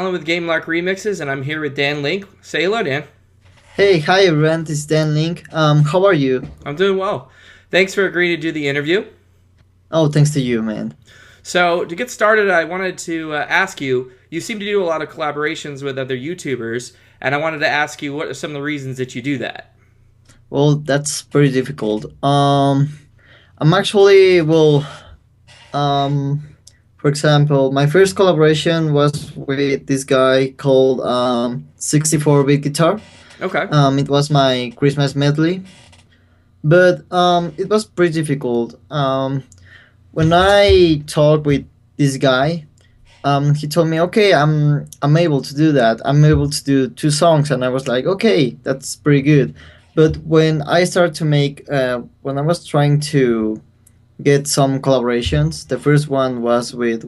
Alan with GameLark Remixes, and I'm here with Dan Link. Say hello, Dan. Hey, hi everyone, this is Dan Link. How are you? I'm doing well. Thanks for agreeing to do the interview. Oh, thanks to you, man. So, to get started, I wanted to ask you, you seem to do a lot of collaborations with other YouTubers, and I wanted to ask you what are some of the reasons that you do that? Well, that's pretty difficult. I'm actually, um, for example, my first collaboration was with this guy called 64-bit guitar. Okay. It was my Christmas medley, but it was pretty difficult. When I talked with this guy, he told me, "Okay, I'm able to do that. I'm able to do two songs," and I was like, "Okay, that's pretty good." But when I started to make, when I was trying to get some collaborations, the first one was with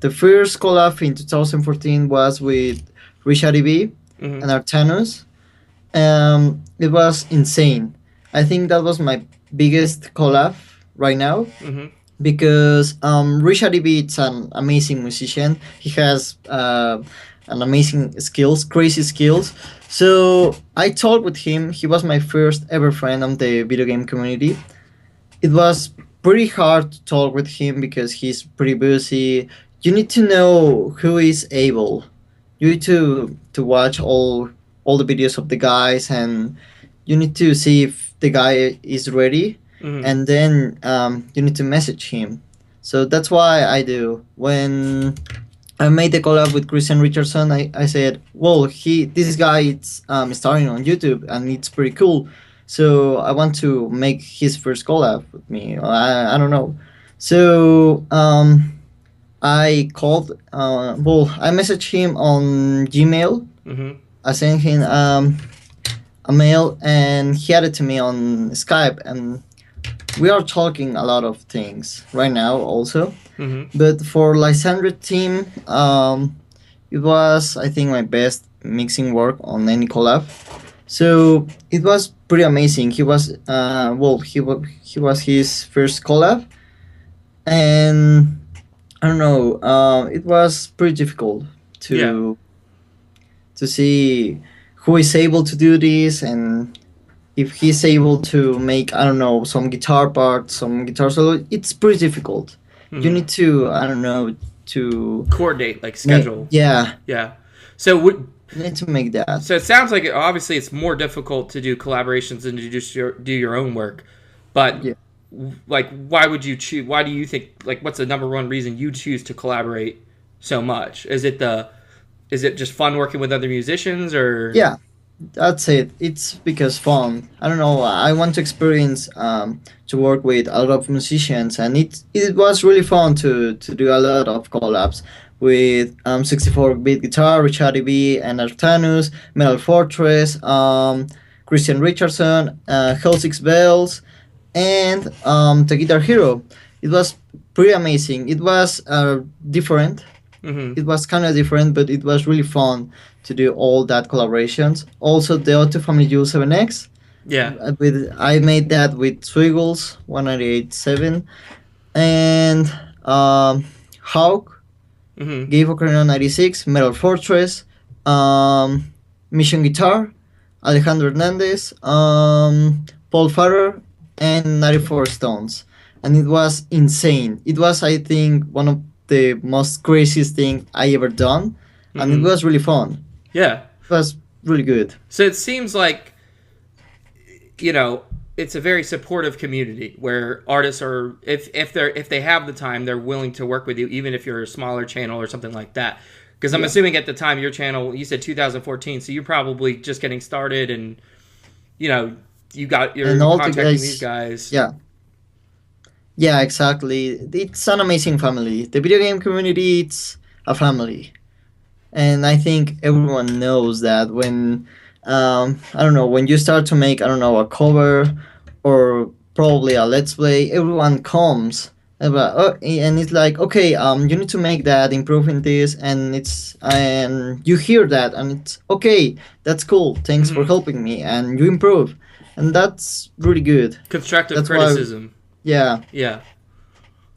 the first collab in 2014 was with Richard EB Mm-hmm. and Artanus. It was insane. I think that was my biggest collab right now Mm-hmm. because Richard E.B. is an amazing musician. He has an amazing skills, crazy skills. So I talked with him. He was my first ever friend on the video game community. It was pretty hard to talk with him because he's pretty busy. You need to know who is able. You need to watch all the videos of the guys, and you need to see if the guy is ready, Mm-hmm. and then you need to message him. So that's why I do. When I made the collab with Christian Richardson, I said, well, this guy is starting on YouTube and it's pretty cool. So I want to make his first collab with me. I don't know. So I called, I messaged him on Gmail. Mm-hmm. I sent him a mail and he added to me on Skype, and we are talking a lot of things right now also. Mm-hmm. But for Lysandra team, it was, I think, my best mixing work on any collab. So it was pretty amazing. He was his first collab, and I don't know. It was pretty difficult Yeah. to see who is able to do this, and if he's able to make, I don't know, some guitar parts, some guitar solo. It's pretty difficult. You Mm-hmm. need to, I don't know, to Coordinate, like make, schedule. yeah, Yeah. So would you need to make that. So it sounds like obviously it's more difficult to do collaborations than to just do your own work. But Yeah. like, why would you choose? Why do you think, like, what's the number one reason you choose to collaborate so much? Is it just fun working with other musicians, or? Yeah, that's it. It's because fun. I don't know. I want to experience to work with a lot of musicians, and it was really fun to do a lot of collabs with 64-bit guitar, Richard E.B. and Artanus, Metal Fortress, Christian Richardson, Hell Six Bells, and the Guitar Hero. It was pretty amazing. It was different. Mm-hmm. It was kind of different, but it was really fun to do all that collaborations. Also, the Auto Family U7X. Yeah. I made that with Swiggles 1987 and Hawk, Mm-hmm. Gave Ocarina 96, Metal Fortress, Mission Guitar, Alejandro Hernandez, Paul Farrer, and 94 Stones. And it was insane. It was, I think, one of the most craziest thing I ever done, and it Mm-hmm. was really fun. Yeah. It was really good. So it seems like, it's a very supportive community where artists are, if they have the time, they're willing to work with you, even if you're a smaller channel or something like that. Because I'm Yeah. assuming at the time your channel, you said 2014, so you're probably just getting started, and you're And all the contacting these guys, guys. yeah, yeah, exactly. It's an amazing family. The video game community, it's a family, and I think everyone knows that when, I don't know, when you start to make, I don't know, a cover or probably a let's play, everyone comes. And it's like, okay, you need to make that, improving this, and you hear that, and it's okay, that's cool. Thanks for Hmm. helping me, and you improve, and that's really good. Constructive That's why, criticism. yeah. Yeah,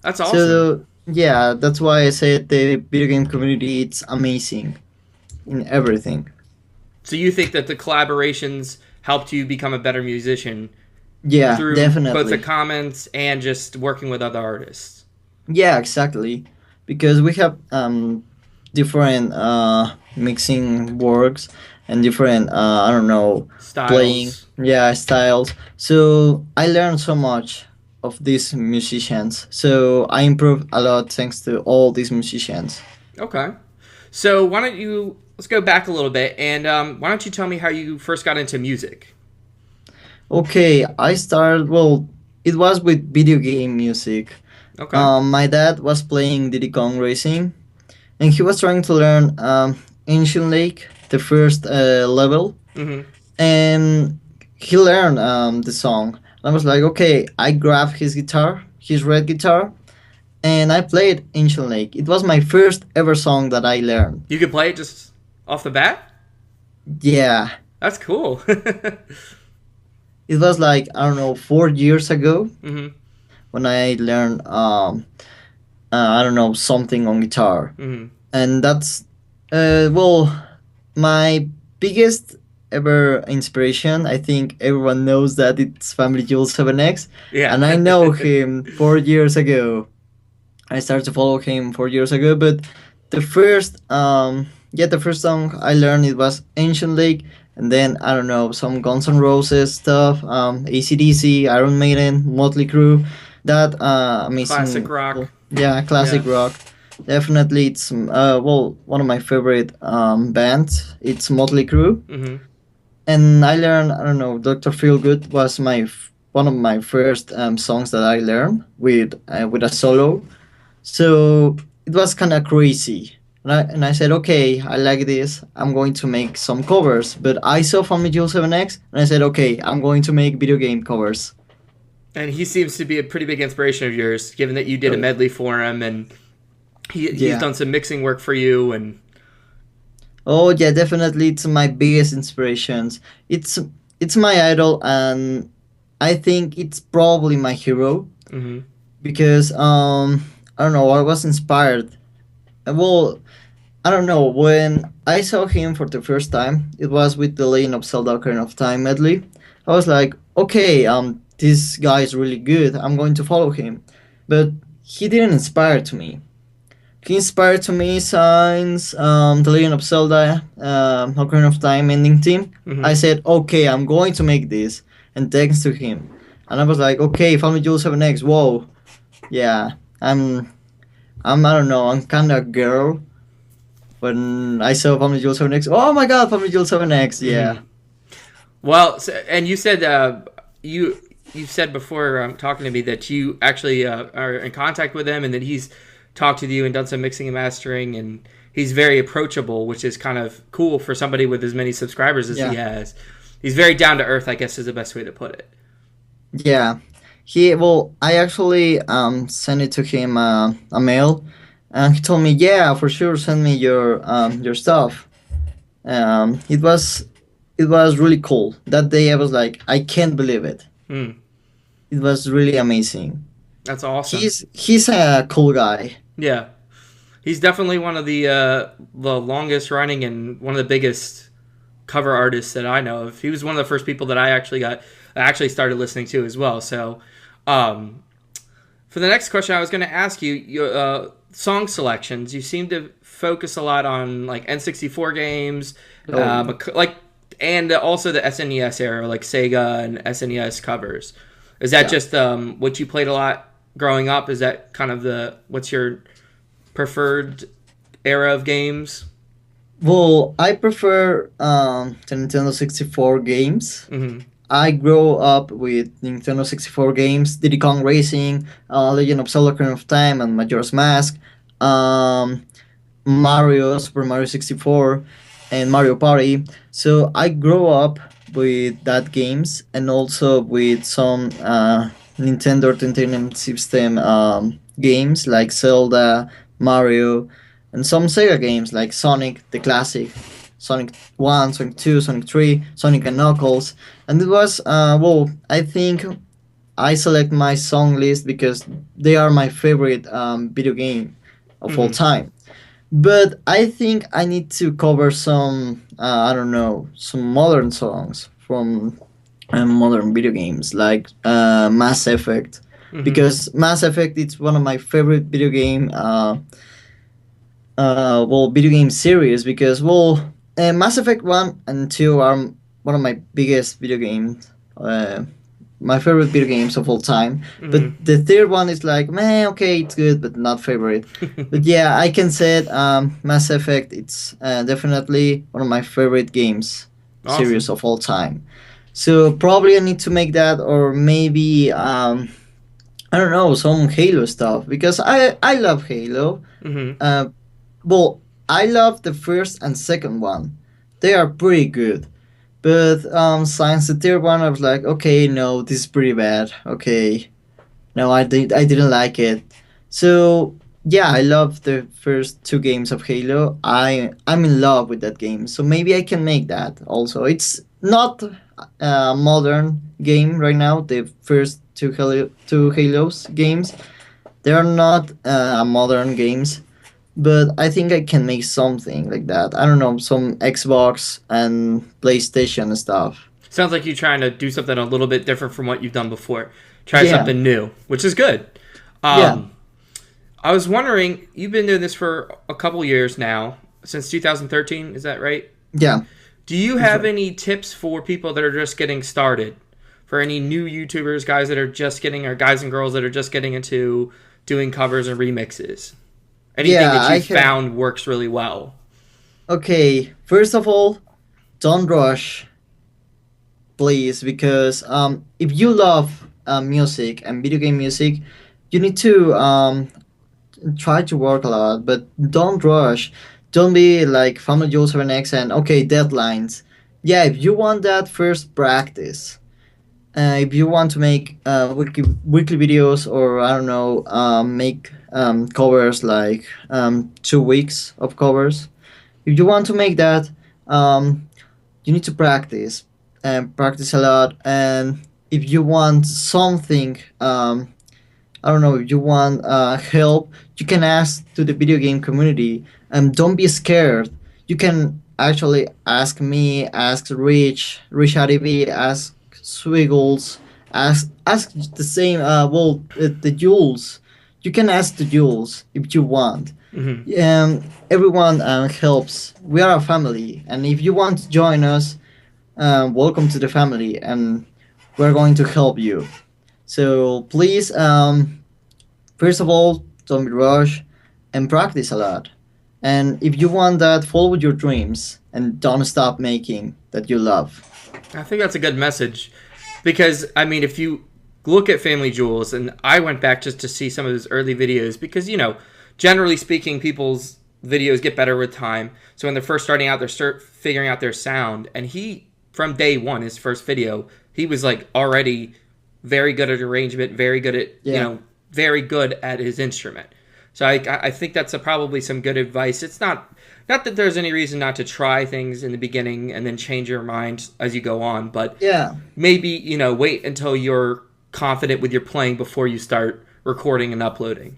that's awesome. So yeah, that's why I said the video game community it's amazing. in everything. So you think that the collaborations helped you become a better musician Yeah, through both the definitely. comments and just working with other artists? Yeah, exactly. Because we have different mixing works and different I don't know, playing, Styles. yeah, styles. So I learned so much of these musicians. So I improved a lot thanks to all these musicians. Okay. So why don't you let's go back a little bit and why don't you tell me how you first got into music? Okay, I started, well, it was with video game music. Okay. My dad was playing Diddy Kong Racing, and he was trying to learn Ancient Lake, the first level, Mm-hmm. and he learned the song. I was like, okay, I grabbed his guitar, his red guitar, and I played Ancient Lake. It was my first ever song that I learned. You could play it just off the bat? Yeah, That's cool. it was like, I don't know, 4 years ago Mm-hmm. when I learned, I don't know, something on guitar. Mm-hmm. And that's, well, my biggest ever inspiration. I think everyone knows that it's Family Jewel 7X, Yeah. and I know him 4 years ago. I started to follow him 4 years ago, but the first, the first song I learned it was Ancient Lake, and then I don't know some Guns N' Roses stuff, AC/DC, Iron Maiden, Motley Crue, that Classic amazing, rock. yeah, classic Yeah. rock. Definitely, it's well one of my favorite bands. It's Motley Crue, Mm-hmm. and I learned, I don't know, Doctor Feelgood was one of my first songs that I learned with a solo. So it was kind of crazy. And I said, okay, I like this. I'm going to make some covers. But I saw Family Jewel 7X and I said, okay, I'm going to make video game covers. And he seems to be a pretty big inspiration of yours, given that you did a Oh, medley for him and he's yeah. done some mixing work for you and Oh, yeah, definitely. It's my biggest inspirations. It's my idol, and I think it's probably my hero mm-hmm. because I don't know. I was inspired. Well, I don't know. When I saw him for the first time, it was with the Legend of Zelda Ocarina of Time medley. I was like, okay, this guy is really good. I'm going to follow him. But he didn't inspire to me. He inspired to me since the Legend of Zelda Ocarina of Time ending theme. I Mm-hmm. said, okay, I'm going to make this. And thanks to him. And I was like, okay, Family Jewel 7X, whoa. Yeah, I don't know, I'm kind of girl when I saw Family Jewel 7X. Oh my god, Family Jewel 7X, yeah. Mm-hmm. Well, so, and you said you said before talking to me that you actually are in contact with him and that he's talked with you and done some mixing and mastering and he's very approachable, which is kind of cool for somebody with as many subscribers as he Yeah, has. He's very down to earth, I guess is the best way to put it. yeah. Well, I actually sent it to him a mail, and he told me, yeah, for sure, send me your stuff. It was really cool. That day I was like, I can't believe it. Hmm. It was really amazing. That's awesome. He's a cool guy. Yeah, he's definitely one of the longest running and one of the biggest cover artists that I know of. He was one of the first people that I actually started listening to as well. So, um, for the next question, I was going to ask you your song selections. You seem to focus a lot on like N64 games, Oh, like and also the SNES era, like Sega and SNES covers. Is that yeah. just what you played a lot growing up? Is that kind of what's your preferred era of games? Well, I prefer the Nintendo 64 games. Mm-hmm. I grew up with Nintendo 64 games, Diddy Kong Racing, Legend of Zelda Ocarina of Time, and Majora's Mask, um, Mario, Super Mario 64, and Mario Party. So I grew up with that games and also with some Nintendo Entertainment System games like Zelda, Mario, and some Sega games like Sonic, the classic, Sonic 1, Sonic 2, Sonic 3, Sonic and Knuckles. And it was, well, I think I select my song list because they are my favorite video game of all Mm-hmm. time. But I think I need to cover some, I don't know, some modern songs from modern video games like Mass Effect, Hmm. because Mass Effect it's one of my favorite video game, video game series, because Mass Effect 1 and 2 are one of my biggest video games, my favorite video games of all time. But Hmm. the third one is like, man, okay, it's good, but not favorite. But yeah, I can say it, Mass Effect, it's definitely one of my favorite games Awesome. series of all time. So probably I need to make that, or maybe I don't know, some Halo stuff, because I love Halo. Hmm. Uh, well, I love the first and second one. They are pretty good. But since the third one, I was like, okay, no, this is pretty bad. Okay, no, I didn't like it. So yeah, I love the first two games of Halo. I'm in love with that game. So maybe I can make that also. It's not a modern game right now. The first two Halos games, they are not modern games, but I think I can make something like that. I don't know, some Xbox and PlayStation stuff. Sounds like you're trying to do something a little bit different from what you've done before. Try Yeah, something new, which is good. yeah, Um, I was wondering, you've been doing this for a couple years now, since 2013, is that right? yeah. Do you That's have right. any tips for people that are just getting started? For any new YouTubers, guys that are just getting, or guys and girls that are just getting into doing covers and remixes? Anything Yeah, that I you have. found works really well? Okay, first of all, don't rush, please, because if you love music and video game music, you need to try to work a lot, but don't rush. Don't be like Family Jules 7X and okay, deadlines. Yeah, if you want that, first practice. If you want to make weekly videos, or I don't know, make covers like 2 weeks of covers. If you want to make that, um, you need to practice and practice a lot. And if you want something, I don't know, if you want help, you can ask to the video game community. And don't be scared. You can actually ask me, ask Rich ADV, ask Swiggles, ask the same. The Jules. You can ask the Jules if you want. Hmm. Everyone helps. We are a family, and if you want to join us, welcome to the family, and we're going to help you. So please, first of all, don't be rushed and practice a lot. And if you want that, follow your dreams and don't stop making that you love. I think that's a good message because I mean, if you look at Family Jewels, and I went back just to see some of his early videos because generally speaking, people's videos get better with time. So when they're first starting out, they're start figuring out their sound, and he from day one, his first video, he was like already very good at arrangement, very good at Yeah. very good at his instrument. So I think that's probably some good advice. It's not that there's any reason not to try things in the beginning and then change your mind as you go on, but Yeah. maybe wait until you're confident with your playing before you start recording and uploading.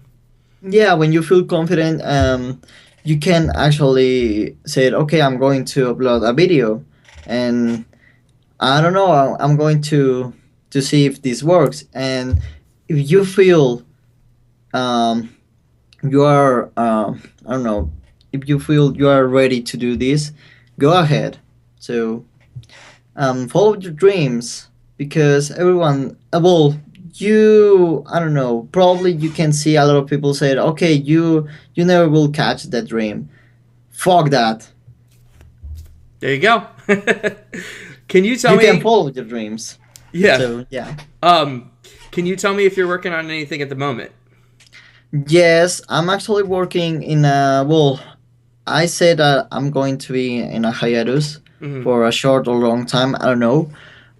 Yeah, when you feel confident, you can actually say, okay, I'm going to upload a video. And I don't know, I'm going to see if this works. And if you feel um, you are I don't know, if you feel you are ready to do this, go ahead. So follow your dreams, because everyone you, I don't know, probably you can see a lot of people say, okay, you never will catch that dream. Fuck that. There you go. Can you tell You can me? follow your dreams. Yeah. So yeah. Um, can you tell me if you're working on anything at the moment? Yes, I'm actually working in a, I said that I'm going to be in a hiatus Hmm. for a short or long time, I don't know.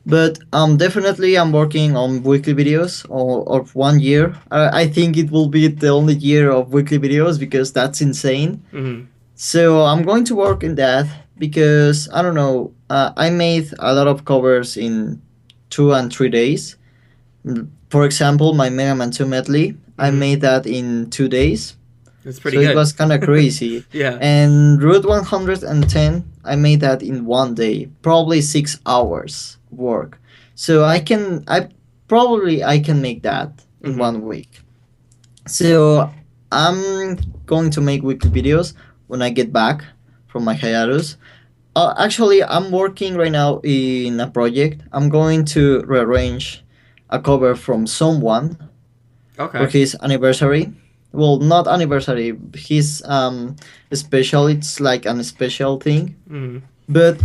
But definitely I'm working on weekly videos of 1 year. I think it will be the only year of weekly videos, because that's insane. Hmm. So I'm going to work in that, because I don't know. I made a lot of covers in 2 and 3 days. For example, my Mega Man 2 medley, I Hmm. made that in 2 days. It's So pretty it good. was kind of crazy. Yeah. And Route 110, I made that in one day, probably 6 hours work. So I can make that in Hmm. 1 week. So I'm going to make weekly videos when I get back from my hiatus. Actually, I'm working right now in a project. I'm going to rearrange a cover from someone for Okay. his anniversary. Well, not anniversary. His special. It's like an special thing. Hmm. But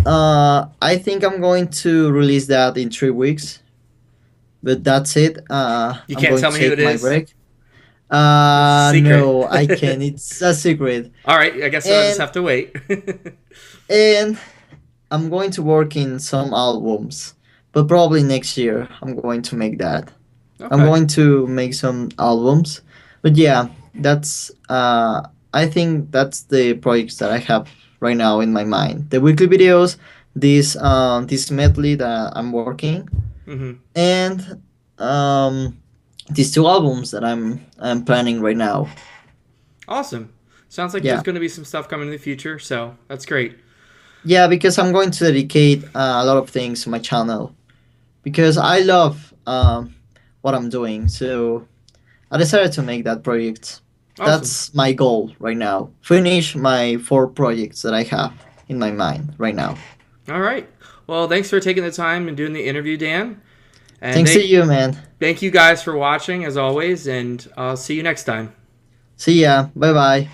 I think I'm going to release that in 3 weeks. But that's it. You I'm can't going tell to me who take it my is. break. It's a secret. No, I can. It's a secret. All right. I guess I'll just And have to wait. and I'm going to work in some albums, but probably next year I'm going to make that. I'm Okay. going to make some albums, but yeah, that's I think that's the projects that I have right now in my mind. The weekly videos, this medley that I'm working, Hmm. and um, these two albums that I'm planning right now. Awesome. Sounds like there's Yeah. going to be some stuff coming in the future, so that's great. Yeah, because I'm going to dedicate a lot of things to my channel because I love what I'm doing. So I decided to make that project. Awesome. That's my goal right now. Finish my 4 projects that I have in my mind right now. All right. Well, thanks for taking the time and doing the interview, Dan. And Thanks to you, man. thank you guys for watching as always, and I'll see you next time. See ya. Bye bye.